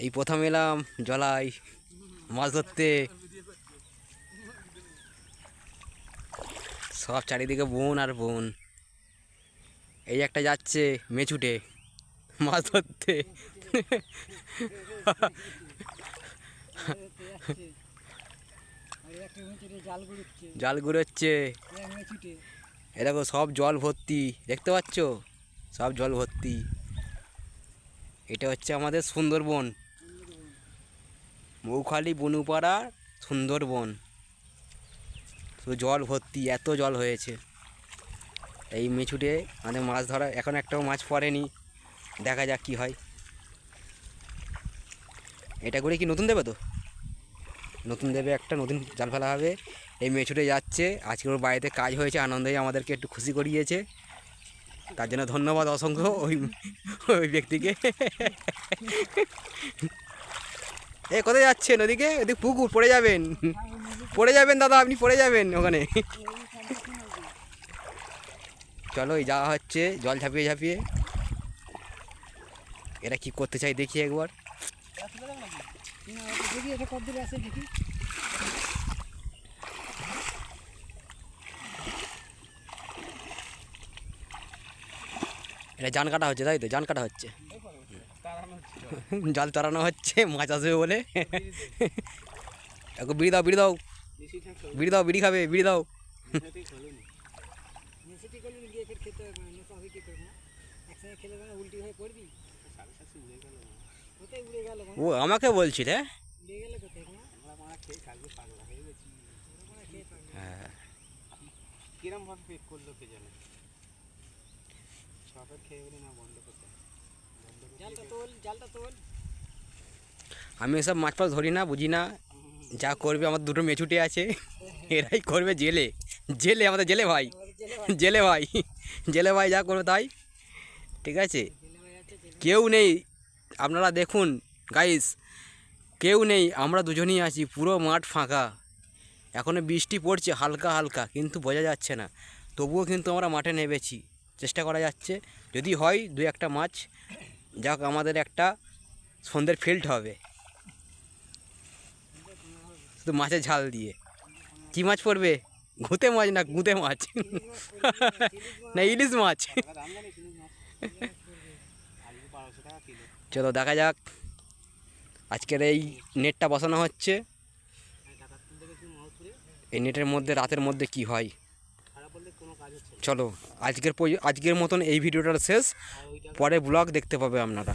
এই প্রথম এলাম জলায় মাছ ধরতে। সব চারিদিকে বন আর বন। এই একটা যাচ্ছে মেছুটে মাছ ধরতে। জাল ঘুরোচ্ছে। এ দেখো সব জল ভর্তি, দেখতে পাচ্ছ? সব জল ভর্তি। এটা হচ্ছে আমাদের সুন্দরবন, মৌখালি বনুপাড়া সুন্দরবন। শুধু জল ভর্তি, এত জল হয়েছে। এই মেছুটে আমাদের মাছ ধরা, এখন একটাও মাছ পড়েনি। দেখা যাক কি হয়। এটা করে কি নতুন দেবে? তো নতুন দেবে, একটা নতুন জাল ফেলা হবে। এই মেছুটে যাচ্ছে, আজকে ওর বাড়িতে কাজ হয়েছে, আনন্দে আমাদেরকে একটু খুশি করিয়েছে। তার জন্য ধন্যবাদ অসংখ্য ওই ওই ব্যক্তিকে। এ কোথায় যাচ্ছেন? ওদিকে, ওদিকে পুকুর, পড়ে যাবেন, পড়ে যাবেন দাদা, আপনি পড়ে যাবেন ওখানে। চলো, এই যাওয়া হচ্ছে জল ঝাঁপিয়ে ঝাঁপিয়ে। এরা কি করতে চাই দেখি একবার। এটা জান কাটা হচ্ছে, তাই তো? জান কাটা হচ্ছে, জাল তাড়ানো হচ্ছে মাছ আসবে বলে। এখন বিড়ি দাও, বিড়ি দাও, বিড়ি দাও, বিড়ি খাবে, বিড়ি দাও। ও আমাকে বলছিল, হ্যাঁ। কিরম ভাবে পেক করলো কে জানে। সকাল খেয়ে বলে না বন্ধ করতে, জালটা তোল। আমি এসব মাছ ফাছ ধরি না, বুঝি না। যা করবে আমার দুটো মেছুটে আছে, এরাই করবে। জেলে, জেলে আমাদের জেলে ভাই, জেলে ভাই, জেলে ভাই যা করবে তাই। ঠিক আছে, কেউ নেই। আপনারা দেখুন গাইস, কেউ নেই, আমরা দুজনই আছি, পুরো মাঠ ফাঁকা। এখনও বৃষ্টি পড়ছে হালকা হালকা, কিন্তু বোঝা যাচ্ছে না। তবুও কিন্তু আমরা মাঠে নেমেছি, চেষ্টা করা যাচ্ছে। যদি হয় দু একটা মাছ, যাক আমাদের একটা সন্ধ্যের ফিল্ড হবে শুধু মাছের ঝাল দিয়ে। কী মাছ পড়বে? ঘুঁতে মাছ না গুঁতে মাছ, না ইলিশ মাছ। চলো দেখা যাক। আজকের এই নেটটা বসানো হচ্ছে, এই নেটের মধ্যে রাতের মধ্যে কি হয়। চলো আজকের মতন এই ভিডিওটা শেষ। পরে ব্লগ দেখতে পাবে আপনারা।